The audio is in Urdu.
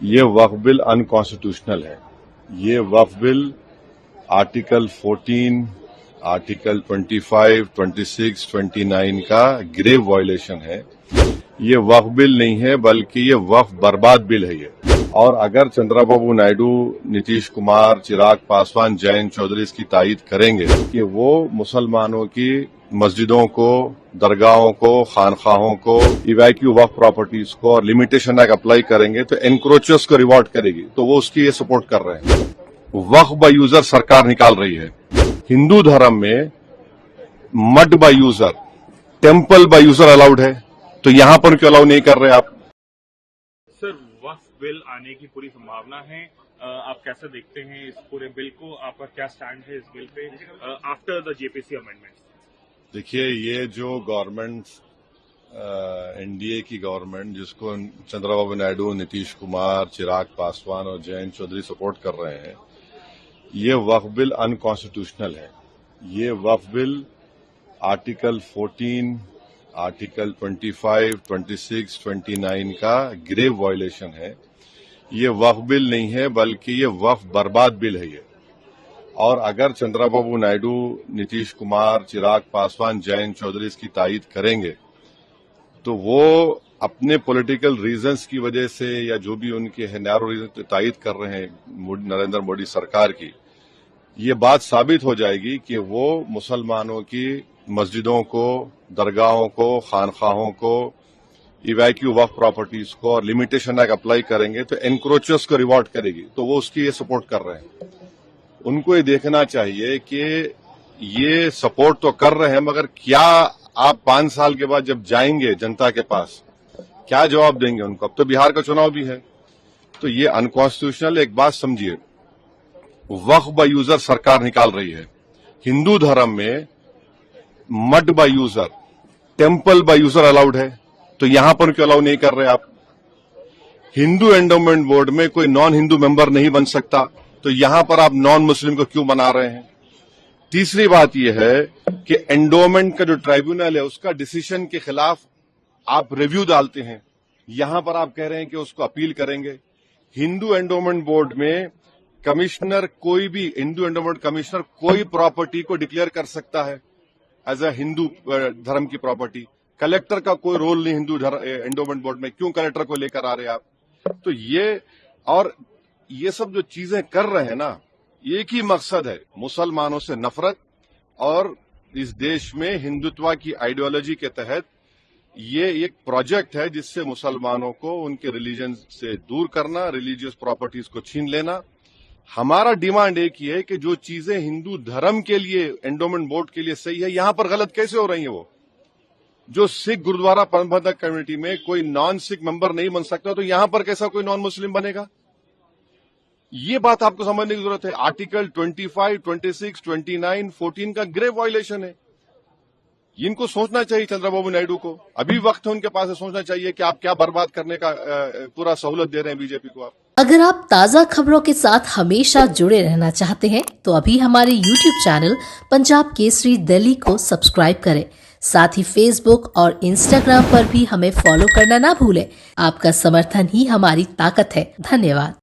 یہ وقف بل انکانسٹیٹیوشنل ہے. یہ وقف بل آرٹیکل 14, آرٹیکل 25, 26, 29 کا گریو وائلیشن ہے. یہ وقف بل نہیں ہے بلکہ یہ وقف برباد بل ہے. اور اگر چندرا بابو نائیڈو، نتیش کمار، چراغ پاسوان، جینت چودھری اس کی تائید کریں گے کہ وہ مسلمانوں کی مسجدوں کو، درگاہوں کو، خانخواہوں کو، ایویکیو وقف پراپرٹیز کو اور لمیٹیشن ایکٹ اپلائی کریں گے تو انکروچرز کو ریوارڈ کرے گی، تو وہ اس کی یہ سپورٹ کر رہے ہیں. وقف بائی یوزر سرکار نکال رہی ہے. ہندو دھرم میں mid by user, temple by user allowed ہے، تو یہاں پر کیوں الاؤ نہیں کر رہے آپ؟ سر، وقف بل آنے کی پوری سمبھاونا ہے. آپ کیسے دیکھتے ہیں اس پورے بل کو؟ آپ کا کیا سٹینڈ ہے اس بل پہ after the J P C amendment? دیکھیے، یہ جو گورنمنٹ این ڈی اے کی گورنمنٹ جس کو چندرا بابو نائیڈو، نتیش کمار، چراغ پاسوان اور جینت چودھری سپورٹ کر رہے ہیں، یہ وقف بل انکانسٹیٹیوشنل ہے. یہ وقف بل آرٹیکل 14, آرٹیکل 25, 26, 29 کا گریو وائلیشن ہے. یہ وقف بل نہیں ہے بلکہ یہ وقف برباد بل ہے. اور اگر چندرا بابو نائیڈو، نتیش کمار، چراغ پاسوان، جینت چودھری اس کی تائید کریں گے تو وہ اپنے پولیٹیکل ریزنز کی وجہ سے یا جو بھی ان کے نیرو ریزن تائید کر رہے ہیں نریندر مودی سرکار کی، یہ بات ثابت ہو جائے گی کہ وہ مسلمانوں کی مسجدوں کو، درگاہوں کو، خانخواہوں کو، ایویکیو وقف پراپرٹیز کو اور لمیٹیشن ایکٹ اپلائی کریں گے تو انکروچرز کو ریوارڈ کرے گی، تو وہ اس کی یہ سپورٹ کر رہے ہیں. ان کو یہ دیکھنا چاہیے کہ یہ سپورٹ تو کر رہے ہیں، مگر کیا آپ 5 سال کے بعد جب جائیں گے جنتا کے پاس کیا جواب دیں گے ان کو؟ اب تو بہار کا چناؤ بھی ہے. تو یہ انکانسٹیٹیوشنل. ایک بات سمجھیے، وقف بائی یوزر سرکار نکال رہی ہے. ہندو دھرم میں mid by user, temple by user allowed ہے، تو یہاں پر کیوں الاؤ نہیں کر رہے آپ؟ ہندو انڈومنٹ بورڈ میں کوئی نان ہندو ممبر نہیں بن سکتا، تو یہاں پر آپ نان مسلم کو کیوں بنا رہے ہیں؟ تیسری بات یہ ہے کہ انڈومنٹ کا جو ٹرائیبیونل ہے اس کا ڈیسیشن کے خلاف آپ ریویو ڈالتے ہیں، یہاں پر آپ کہہ رہے ہیں کہ اس کو اپیل کریں گے. ہندو انڈومنٹ بورڈ میں کمشنر، کوئی بھی ہندو انڈومنٹ کمشنر کوئی پراپرٹی کو ڈکلیئر کر سکتا ہے ایز اے ہندو دھرم کی پراپرٹی. کلیکٹر کا کوئی رول نہیں ہندو انڈومنٹ بورڈ میں، کیوں کلیکٹر کو لے کر آ رہے آپ؟ تو یہ سب جو چیزیں کر رہے ہیں نا، ایک ہی مقصد ہے، مسلمانوں سے نفرت، اور اس دیش میں ہندوتوا کی آئیڈیالوجی کے تحت یہ ایک پروجیکٹ ہے جس سے مسلمانوں کو ان کے ریلیجن سے دور کرنا، ریلیجیس پراپرٹیز کو چھین لینا. ہمارا ڈیمانڈ ایک ہی ہے کہ جو چیزیں ہندو دھرم کے لیے، انڈومنٹ بورڈ کے لیے صحیح ہے، یہاں پر غلط کیسے ہو رہی ہیں؟ وہ جو سکھ گرودوارا پربندھک کمیٹی میں کوئی نان سکھ ممبر نہیں بن سکتا، تو یہاں پر کیسا کوئی نان مسلم بنے گا؟ یہ بات آپ کو سمجھنے کی ضرورت ہے. آرٹیکل 25, 26, 29, 14 کا گریو وائلیشن ہے. ان کو سوچنا چاہیے چندرا بابو نائیڈو کو. ابھی وقت ہے ان کے پاس سوچنا چاہیے کہ آپ کیا برباد کرنے کا پورا سہولت دے رہے ہیں بی جے پی کو. آپ اگر آپ تازہ خبروں کے ساتھ ہمیشہ جڑے رہنا چاہتے ہیں تو ابھی ہمارے یوٹیوب چینل پنجاب کیسری دہلی کو سبسکرائب کریں. ساتھ ہی فیس بک اور انسٹاگرام پر بھی ہمیں فالو کرنا نہ بھولیں. آپ کا سمرتھن ہی ہماری طاقت ہے. دھنیہ واد.